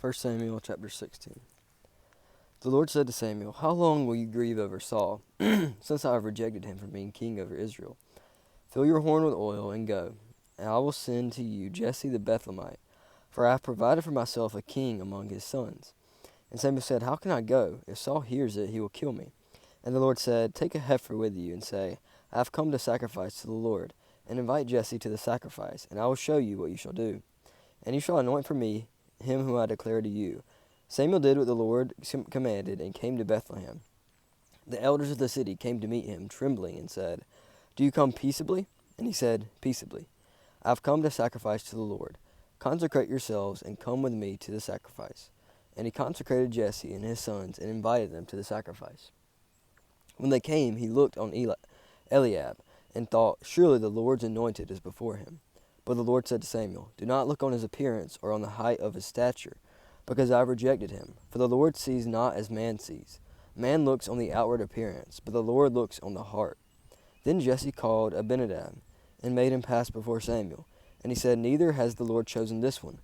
1 Samuel chapter 16. The Lord said to Samuel, "How long will you grieve over Saul, since I have rejected him from being king over Israel? Fill your horn with oil and go, and I will send to you Jesse the Bethlehemite, for I have provided for myself a king among his sons." And Samuel said, "How can I go? If Saul hears it, he will kill me." And the Lord said, "Take a heifer with you, and say, I have come to sacrifice to the Lord, and invite Jesse to the sacrifice, and I will show you what you shall do. And you shall anoint for me him whom I declare to you." Samuel did what the Lord commanded, and came to Bethlehem. The elders of the city came to meet him, trembling, and said, "Do you come peaceably?" And he said, "Peaceably. I have come to sacrifice to the Lord. Consecrate yourselves, and come with me to the sacrifice." And he consecrated Jesse and his sons, and invited them to the sacrifice. When they came, he looked on Eliab, and thought, "Surely the Lord's anointed is before him." But the Lord said to Samuel, "Do not look on his appearance or on the height of his stature, because I have rejected him. For the Lord sees not as man sees. Man looks on the outward appearance, but the Lord looks on the heart." Then Jesse called Abinadab, and made him pass before Samuel. And he said, "Neither has the Lord chosen this one."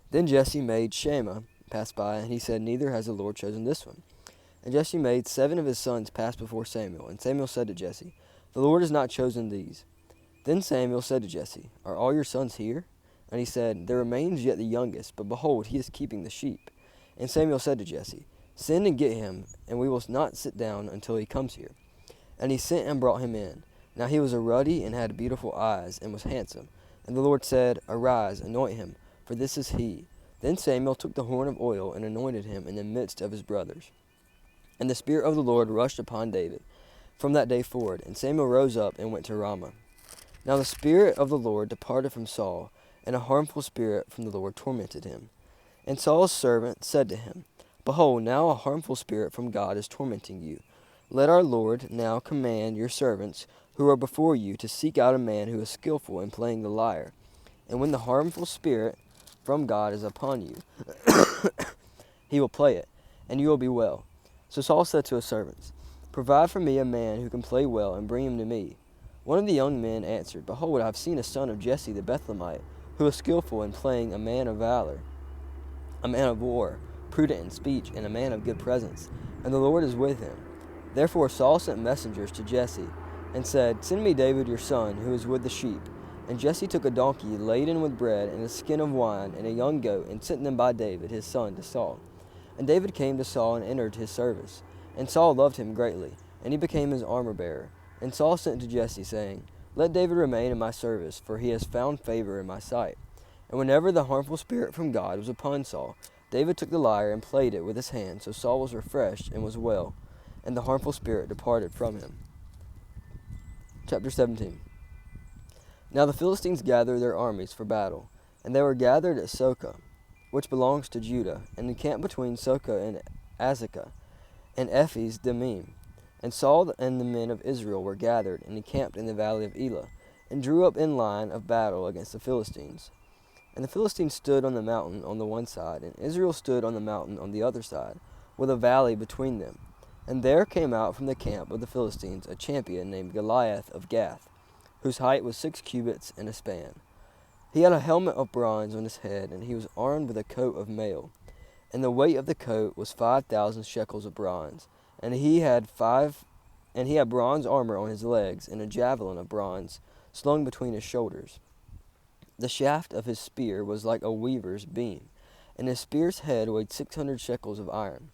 Then Jesse made Shammah pass by, and he said, "Neither has the Lord chosen this one." And Jesse made 7 of his sons pass before Samuel. And Samuel said to Jesse, "The Lord has not chosen these." Then Samuel said to Jesse, "Are all your sons here?" And he said, "There remains yet the youngest, but behold, he is keeping the sheep." And Samuel said to Jesse, "Send and get him, and we will not sit down until he comes here." And he sent and brought him in. Now he was a ruddy and had beautiful eyes, and was handsome. And the Lord said, "Arise, anoint him, for this is he." Then Samuel took the horn of oil and anointed him in the midst of his brothers. And the Spirit of the Lord rushed upon David from that day forward, and Samuel rose up and went to Ramah. Now the Spirit of the Lord departed from Saul, and a harmful spirit from the Lord tormented him. And Saul's servant said to him, "Behold, now a harmful spirit from God is tormenting you. Let our Lord now command your servants who are before you to seek out a man who is skillful in playing the lyre. And when the harmful spirit from God is upon you, he will play it, and you will be well." So Saul said to his servants, "Provide for me a man who can play well, and bring him to me." One of the young men answered, "Behold, I have seen a son of Jesse the Bethlehemite, who is skillful in playing a man of valor, a man of war, prudent in speech, and a man of good presence, and the Lord is with him." Therefore Saul sent messengers to Jesse, and said, "Send me David your son, who is with the sheep." And Jesse took a donkey laden with bread, and a skin of wine, and a young goat, and sent them by David his son to Saul. And David came to Saul and entered his service. And Saul loved him greatly, and he became his armor-bearer. And Saul sent to Jesse, saying, "Let David remain in my service, for he has found favor in my sight." And whenever the harmful spirit from God was upon Saul, David took the lyre and played it with his hand. So Saul was refreshed and was well, and the harmful spirit departed from him. Chapter 17. Now the Philistines gathered their armies for battle, and they were gathered at Socoh, which belongs to Judah, and encamped between Socoh and Azekah, and Ephes Dammim. And Saul and the men of Israel were gathered, and encamped in the valley of Elah, and drew up in line of battle against the Philistines. And the Philistines stood on the mountain on the one side, and Israel stood on the mountain on the other side, with a valley between them. And there came out from the camp of the Philistines a champion named Goliath of Gath, whose height was 6 cubits and a span. He had a helmet of bronze on his head, and he was armed with a coat of mail. And the weight of the coat was 5,000 shekels of bronze. And he had bronze armor on his legs, and a javelin of bronze slung between his shoulders. The shaft of his spear was like a weaver's beam, and his spear's head weighed 600 shekels of iron.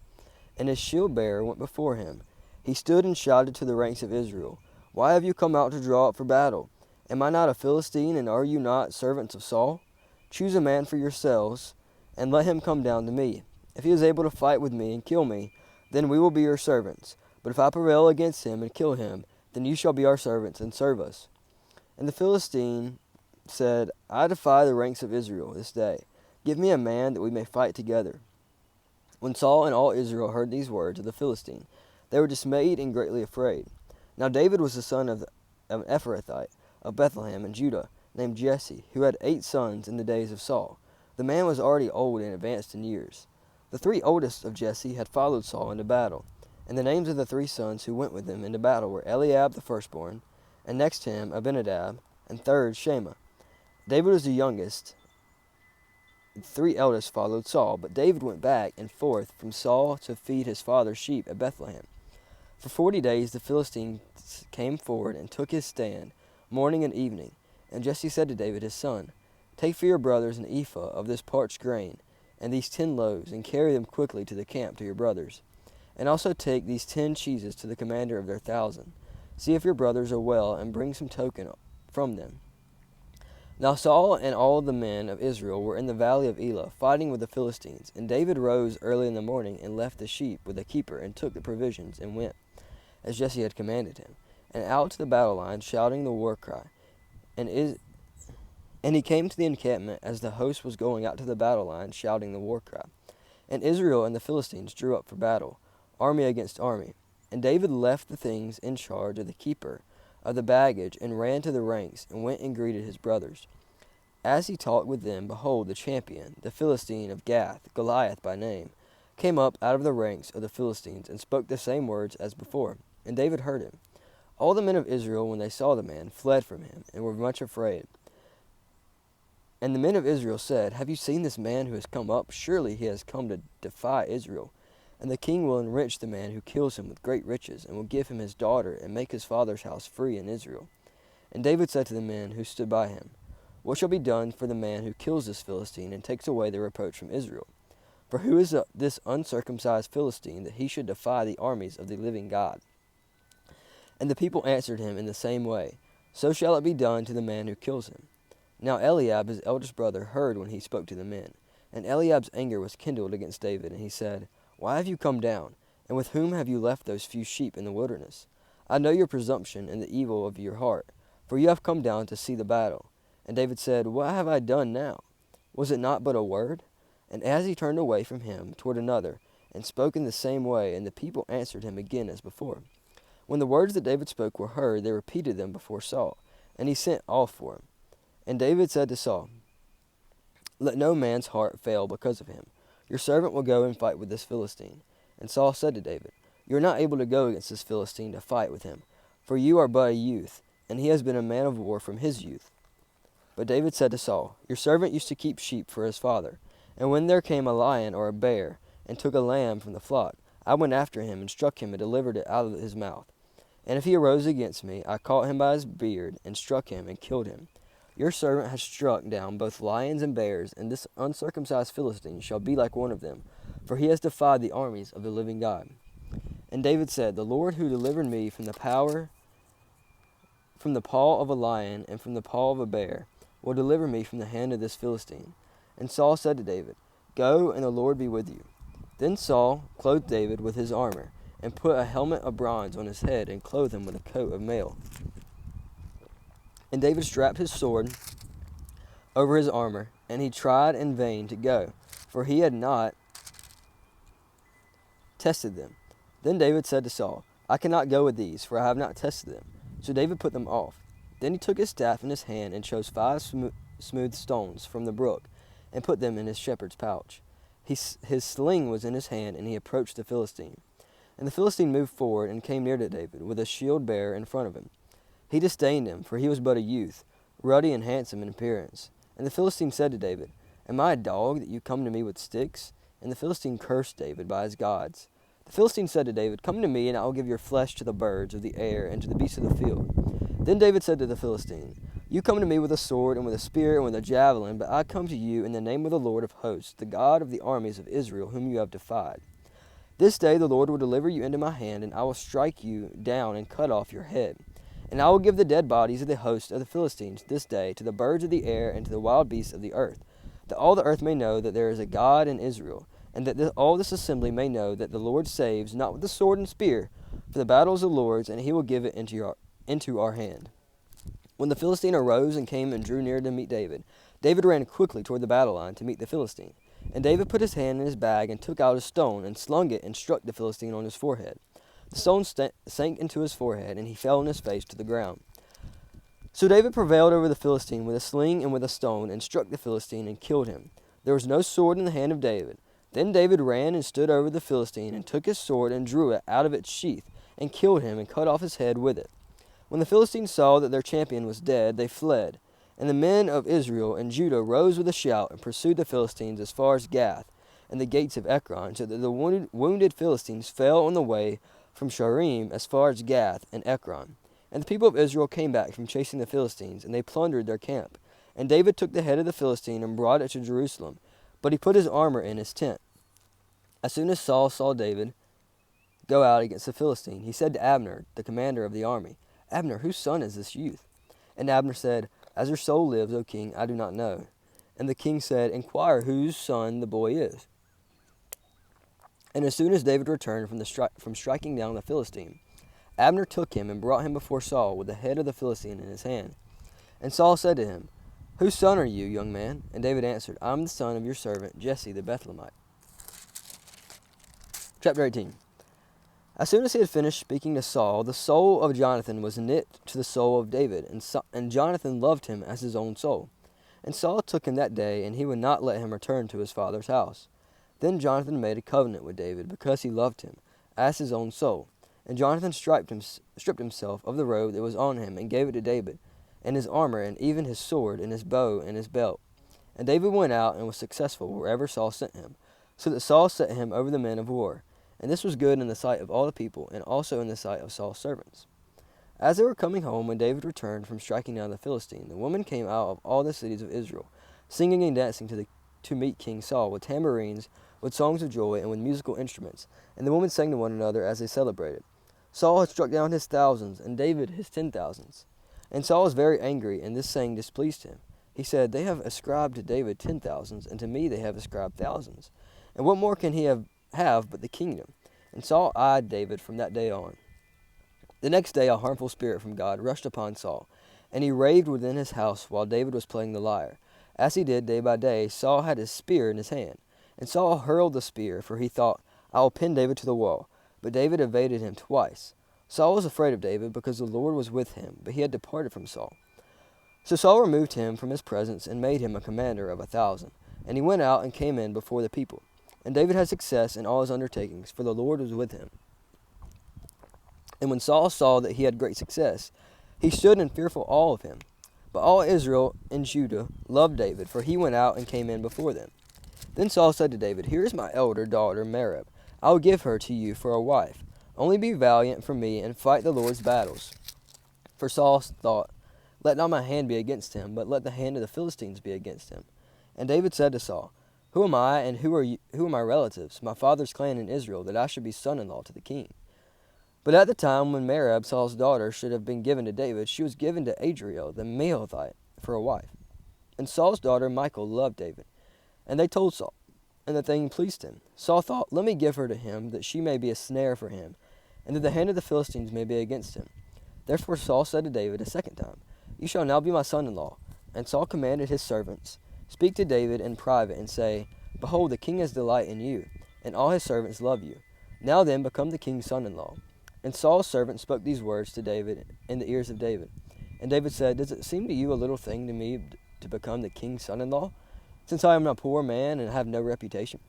And his shield-bearer went before him. He stood and shouted to the ranks of Israel, "Why have you come out to draw up for battle? Am I not a Philistine, and are you not servants of Saul? Choose a man for yourselves, and let him come down to me. If he is able to fight with me and kill me, then we will be your servants. But if I prevail against him and kill him, then you shall be our servants and serve us." And the Philistine said, "I defy the ranks of Israel this day. Give me a man that we may fight together." When Saul and all Israel heard these words of the Philistine, they were dismayed and greatly afraid. Now David was the son of an Ephrathite of Bethlehem in Judah, named Jesse, who had 8 sons in the days of Saul. The man was already old and advanced in years. The 3 oldest of Jesse had followed Saul into battle, and the names of the 3 sons who went with him into battle were Eliab the firstborn, and next to him Abinadab, and third Shammah. David was the youngest, three eldest followed Saul, but David went back and forth from Saul to feed his father's sheep at Bethlehem. For 40 days the Philistines came forward and took his stand, morning and evening. And Jesse said to David his son, Take for your brothers an ephah of this parched grain, and these 10 loaves, and carry them quickly to the camp to your brothers. And also take these 10 cheeses to the commander of their 1,000. See if your brothers are well, and bring some token from them. Now Saul and all the men of Israel were in the valley of Elah, fighting with the Philistines. And David rose early in the morning, and left the sheep with a keeper, and took the provisions, and went, as Jesse had commanded him, and out to the battle line, shouting the war cry. And he came to the encampment as the host was going out to the battle line, shouting the war cry. And Israel and the Philistines drew up for battle, army against army. And David left the things in charge of the keeper of the baggage, and ran to the ranks, and went and greeted his brothers. As he talked with them, behold, the champion, the Philistine of Gath, Goliath by name, came up out of the ranks of the Philistines, and spoke the same words as before. And David heard him. All the men of Israel, when they saw the man, fled from him, and were much afraid. And the men of Israel said, Have you seen this man who has come up? Surely he has come to defy Israel. And the king will enrich the man who kills him with great riches, and will give him his daughter, and make his father's house free in Israel. And David said to the men who stood by him, What shall be done for the man who kills this Philistine, and takes away the reproach from Israel? For who is this uncircumcised Philistine, that he should defy the armies of the living God? And the people answered him in the same way, So shall it be done to the man who kills him. Now Eliab his eldest brother heard when he spoke to the men. And Eliab's anger was kindled against David, and he said, Why have you come down? And with whom have you left those few sheep in the wilderness? I know your presumption and the evil of your heart, for you have come down to see the battle. And David said, What have I done now? Was it not but a word? And as he turned away from him toward another, and spoke in the same way, and the people answered him again as before. When the words that David spoke were heard, they repeated them before Saul, and he sent all for him. And David said to Saul, Let no man's heart fail because of him. Your servant will go and fight with this Philistine. And Saul said to David, You are not able to go against this Philistine to fight with him, for you are but a youth, and he has been a man of war from his youth. But David said to Saul, Your servant used to keep sheep for his father, and when there came a lion or a bear, and took a lamb from the flock, I went after him, and struck him, and delivered it out of his mouth. And if he arose against me, I caught him by his beard, and struck him, and killed him. Your servant has struck down both lions and bears, and this uncircumcised Philistine shall be like one of them, for he has defied the armies of the living God. And David said, The Lord who delivered me from the paw of a lion, and from the paw of a bear, will deliver me from the hand of this Philistine. And Saul said to David, Go, and the Lord be with you. Then Saul clothed David with his armor, and put a helmet of bronze on his head, and clothed him with a coat of mail. And David strapped his sword over his armor, and he tried in vain to go, for he had not tested them. Then David said to Saul, I cannot go with these, for I have not tested them. So David put them off. Then he took his staff in his hand, and chose 5 smooth stones from the brook, and put them in his shepherd's pouch. His sling was in his hand, and he approached the Philistine. And the Philistine moved forward, and came near to David, with a shield bearer in front of him. He disdained him, for he was but a youth, ruddy and handsome in appearance. And the Philistine said to David, Am I a dog that you come to me with sticks? And the Philistine cursed David by his gods. The Philistine said to David, Come to me, and I will give your flesh to the birds of the air, and to the beasts of the field. Then David said to the Philistine, You come to me with a sword, and with a spear, and with a javelin, but I come to you in the name of the Lord of hosts, the God of the armies of Israel, whom you have defied. This day the Lord will deliver you into my hand, and I will strike you down and cut off your head. And I will give the dead bodies of the host of the Philistines this day to the birds of the air and to the wild beasts of the earth, that all the earth may know that there is a God in Israel, and that all this assembly may know that the Lord saves, not with the sword and spear, for the battle is the Lord's, and he will give it into our hand. When the Philistine arose and came and drew near to meet David, David ran quickly toward the battle line to meet the Philistine. And David put his hand in his bag, and took out a stone, and slung it, and struck the Philistine on his forehead. The stone sank into his forehead, and he fell on his face to the ground. So David prevailed over the Philistine with a sling and with a stone, and struck the Philistine, and killed him. There was no sword in the hand of David. Then David ran and stood over the Philistine, and took his sword, and drew it out of its sheath, and killed him, and cut off his head with it. When the Philistines saw that their champion was dead, they fled. And the men of Israel and Judah rose with a shout and pursued the Philistines as far as Gath and the gates of Ekron, so that the wounded Philistines fell on the way from Shaaraim as far as Gath and Ekron. And the people of Israel came back from chasing the Philistines, and they plundered their camp. And David took the head of the Philistine and brought it to Jerusalem, but he put his armor in his tent. As soon as Saul saw David go out against the Philistine, he said to Abner, the commander of the army, "Abner, whose son is this youth?" And Abner said, "As your soul lives, O king, I do not know." And the king said, "Inquire whose son the boy is." And as soon as David returned from striking down the Philistine, Abner took him and brought him before Saul with the head of the Philistine in his hand. And Saul said to him, "Whose son are you, young man?" And David answered, "I am the son of your servant Jesse the Bethlehemite." Chapter 18. As soon as he had finished speaking to Saul, the soul of Jonathan was knit to the soul of David, and Jonathan loved him as his own soul. And Saul took him that day, and he would not let him return to his father's house. Then Jonathan made a covenant with David, because he loved him as his own soul. And Jonathan stripped himself of the robe that was on him, and gave it to David, and his armor, and even his sword, and his bow, and his belt. And David went out and was successful wherever Saul sent him, so that Saul set him over the men of war. And this was good in the sight of all the people, and also in the sight of Saul's servants. As they were coming home, when David returned from striking down the Philistine, the women came out of all the cities of Israel, singing and dancing to meet King Saul, with tambourines, with songs of joy, and with musical instruments. And the women sang to one another as they celebrated. Saul had struck down his thousands, and David his 10,000s. And Saul was very angry, and this saying displeased him. He said, "They have ascribed to David 10,000s, and to me they have ascribed thousands. And what more can he have but the kingdom?" And Saul eyed David from that day on. The next day a harmful spirit from God rushed upon Saul, and he raved within his house while David was playing the lyre. As he did day by day, Saul had his spear in his hand. And Saul hurled the spear, for he thought, "I will pin David to the wall." But David evaded him twice. Saul was afraid of David, because the Lord was with him, but he had departed from Saul. So Saul removed him from his presence, and made him a commander of 1,000. And he went out and came in before the people. And David had success in all his undertakings, for the Lord was with him. And when Saul saw that he had great success, he stood in fearful awe of him. But all Israel and Judah loved David, for he went out and came in before them. Then Saul said to David, "Here is my elder daughter Merab. I will give her to you for a wife. Only be valiant for me, and fight the Lord's battles." For Saul thought, "Let not my hand be against him, but let the hand of the Philistines be against him." And David said to Saul, "Who am I, and who are my relatives, my father's clan in Israel, that I should be son-in-law to the king?" But at the time when Merab, Saul's daughter, should have been given to David, she was given to Adriel the Mehothite for a wife. And Saul's daughter Michal loved David. And they told Saul, and the thing pleased him. Saul thought, "Let me give her to him, that she may be a snare for him, and that the hand of the Philistines may be against him." Therefore Saul said to David a second time, "You shall now be my son-in-law." And Saul commanded his servants, "Speak to David in private, and say, Behold, the king has delight in you, and all his servants love you. Now then, become the king's son-in-law." And Saul's servant spoke these words to David in the ears of David. And David said, "Does it seem to you a little thing to me to become the king's son-in-law, since I am a poor man and have no reputation?"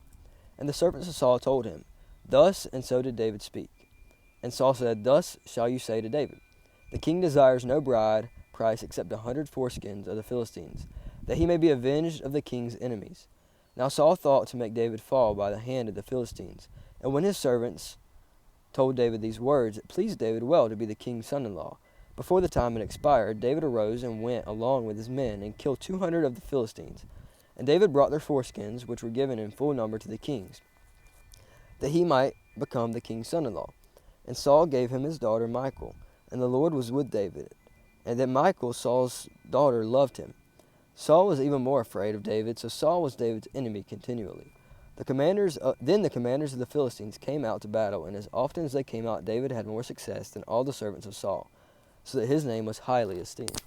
And the servants of Saul told him, "Thus and so did David speak." And Saul said, "Thus shall you say to David, The king desires no bride price except 100 foreskins of the Philistines, that he may be avenged of the king's enemies." Now Saul thought to make David fall by the hand of the Philistines. And when his servants told David these words, it pleased David well to be the king's son-in-law. Before the time had expired, David arose and went along with his men, and killed 200 of the Philistines. And David brought their foreskins, which were given in full number to the kings, that he might become the king's son-in-law. And Saul gave him his daughter Michal, and the Lord was with David, and that Michal, Saul's daughter, loved him. Saul was even more afraid of David, so Saul was David's enemy continually. Then the commanders of the Philistines came out to battle, and as often as they came out, David had more success than all the servants of Saul, so that his name was highly esteemed.